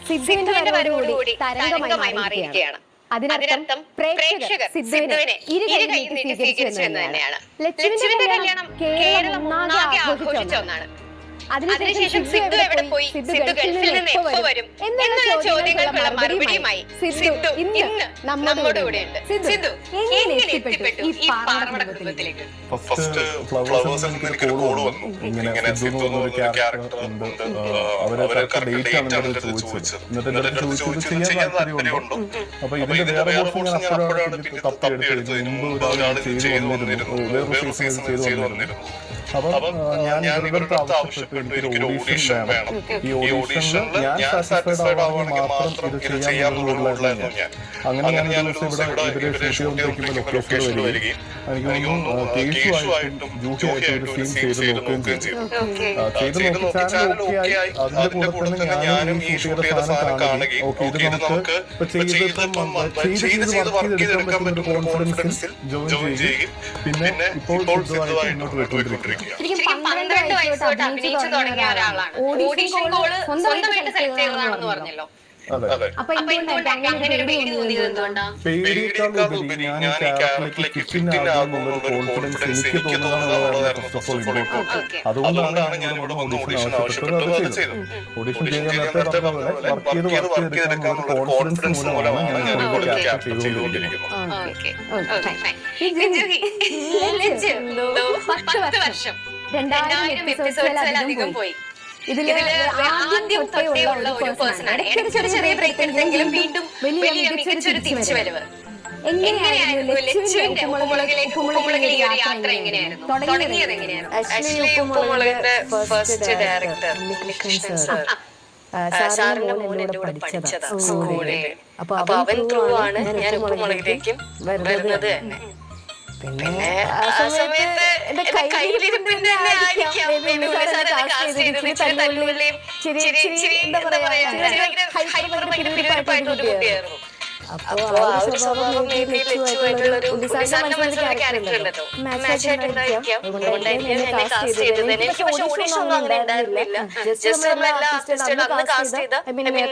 സിദ്ധുവിന്റെ വരവോടുകൂടി തരംഗമായി മാറിയിരിക്കുകയാണ്. അതിനർത്ഥം പ്രേക്ഷകർ സിദ്ധുവിനെ ഇരു കൈ നീട്ടി സ്വീകരിച്ചു എന്ന് തന്നെയാണ്. ലച്ചുവിന്റെ കല്യാണം കേരളം ഒന്നാകെ ആഘോഷിച്ച ഒന്നാണ്. അതിനുശേഷം സിദ്ധു എവിടെ പോയി, സിദ്ധു ഗൾഫിൽ നിന്ന് എപ്പോ വരും എന്നുള്ള ചോദ്യങ്ങൾക്കുള്ള മറുപടിയുമായി സിദ്ധു ഇന്ന് നമ്മുടെ കൂടെയുണ്ട്. സിദ്ധു എങ്ങനെ എത്തിപ്പെട്ടു ഈ പാറമട കുടുംബത്തിലേക്ക്? ഫസ്റ്റ് ഫ്ലവേഴ്സിൽ നിന്ന് എനിക്കൊരു കോൾ വന്നു. ഇങ്ങനെ സിദ്ധു എന്നൊരു ക്യാരക്ടർ ഉണ്ട്, അവരൊക്കെ ഡേറ്റ് ആണ് ചോദിച്ചത്. എന്നിട്ട് ചോദിച്ചത് ചെയ്യാൻ താല്പര്യമുണ്ടോ? അപ്പൊ ഇതിന്റെ വേറെ പോർഷൻ ഞാൻ അപ്പോഴാണ് തപ്പിയെടുത്തത്. മുമ്പ് ഒരാൾ ചെയ്തു വന്നിരുന്നു, വേറൊരു സീസൺ ചെയ്തു വന്നിരുന്നു. അപ്പൊ ഞാൻ ഇവരുടെ ആവശ്യപ്പെട്ടു എനിക്കൊരു ഓഡീഷൻ വേണം. ഈ ഓഡീഷനിൽ ഞാൻ സാറ്റിസ്ഫൈഡ് ആവുകയാണെങ്കിൽ മാത്രം ഇത് ചെയ്യാമെന്നുള്ളതായിരുന്നു ഞാൻ. അങ്ങനെ ഞാൻ ഇവരെ ഷൂട്ട് ചെയ്തുകൊണ്ടിരിക്കുമ്പോൾ ലൊക്കേഷനിൽ വരികയും എനിക്ക് തോന്നുന്നു കേസുമായിട്ടും ജൂഹിയായിട്ടും ഒരു സീൻ ചെയ്ത് നോക്കുകയും ചെയ്തു. ചെയ്ത് നോക്കി ചാനൽ ഓക്കെ ആയി. അതിന്റെ കൂടെ തന്നെ ഞാനും ഈ ഷൂട്ട് ചെയ്ത സാധനം കാണുകയും ഓക്കെ ഇത് നമുക്ക് ചെയ്ത് വർക്ക് ചെയ്തെടുക്കാൻ പറ്റുന്ന കോൺഫിഡൻസിൽ ജോയിൻ ചെയ്യുകയും പിന്നെ ഇപ്പോൾ സിദ്ധുവായിട്ട് മുന്നോട്ട് പോയിക്കൊണ്ടിരിക്കുക. 12 വയസ്സോട്ട് അഭിനയിച്ചു തുടങ്ങിയ ഒരാളാണ്. ഓഡിഷൻ കോള് സ്വന്തമായിട്ട് സെലക്ട് ചെയ്തതാണെന്ന് പറഞ്ഞല്ലോ. അപ്പൊ പേടിയേക്കാൾ ഉപരി ഞാൻ ഈ ക്യാരക്ടറിലേക്ക് ഫിറ്റ് ആകുമെന്നുള്ള കോൺഫിഡൻസ് എനിക്ക് തോന്നുന്നതാണ്. അതുകൊണ്ടാണ് ഞാൻ ഓഡിഷൻ ആവശ്യപ്പെട്ടത്. അത് ചെയ്തു. ഓഡിഷൻ ചെയ്യാൻ നേരത്തെ വർക്ക് ചെയ്തെടുക്കാനുള്ള കോൺഫിഡൻസ് മൂലമാണ് ഞാൻ ക്യാരക്ടർ ചെയ്തുകൊണ്ടിരിക്കുന്നത്. 10 വർഷം 2000 എപ്പിസോഡ്സിലധികം പോയി. ഇതില് ആദ്യം തൊട്ടേയുള്ള ഒരു പേഴ്സണാണ്. ഇടയ്ക്ക് ചെറിയ ബ്രേക്ക് എടുത്തെങ്കിലും വീണ്ടും വലിയ മികച്ചൊരു തിരിച്ചുവരവ്. എങ്ങനെയായിരുന്നു ലച്ചുവിന്റെ ഉപ്പുമുളകിലെ ഈ ഒരു യാത്ര? എങ്ങനെയായിരുന്നു തുടങ്ങിയത്? എങ്ങനെയായിരുന്നു? ആക്ച്വലി ഉപ്പുമുളകിന്റെ ഫസ്റ്റ് ഡയറക്ടർ കൃഷ്ണൻ സാർ, സാറിന്റെ മോൻ എന്നോട് പഠിച്ചതാ സ്കൂളിൽ. അപ്പൊ അവൻ ത്രൂ ആണ് ഞാൻ ഉപ്പുമുളകിലേക്കും വരുന്നത് തന്നെ. പിന്നെ ആ സമയത്ത് എന്റെ കയ്യിലിരിപ്പിന്റെ ആയിരിക്കാം തല്ലുള്ളിയും എന്താ പറയാ ഹൈപ്പറായിട്ടൊരു കുട്ടിയായിരുന്നു. അപ്പൊ ആ ഒരു സ്വഭാവം ലച്ചുവായിട്ടുള്ള ഒരു ക്യാരക്ടർ ഉണ്ടല്ലോ, മാച്ചായിട്ടുണ്ടായിരിക്കാം. അതുകൊണ്ടായിരിക്കും എന്നെ കാസ്റ്റ് ചെയ്തത്. എനിക്ക് പക്ഷെ ഓഡിഷൻ ഒന്നും അങ്ങനെ ഉണ്ടായിരുന്നില്ല. ജസ്റ്റ് നമ്മളെല്ലാ ആർട്ടിസ്റ്റുകളും അന്ന് കാസ്റ്റ് ചെയ്ത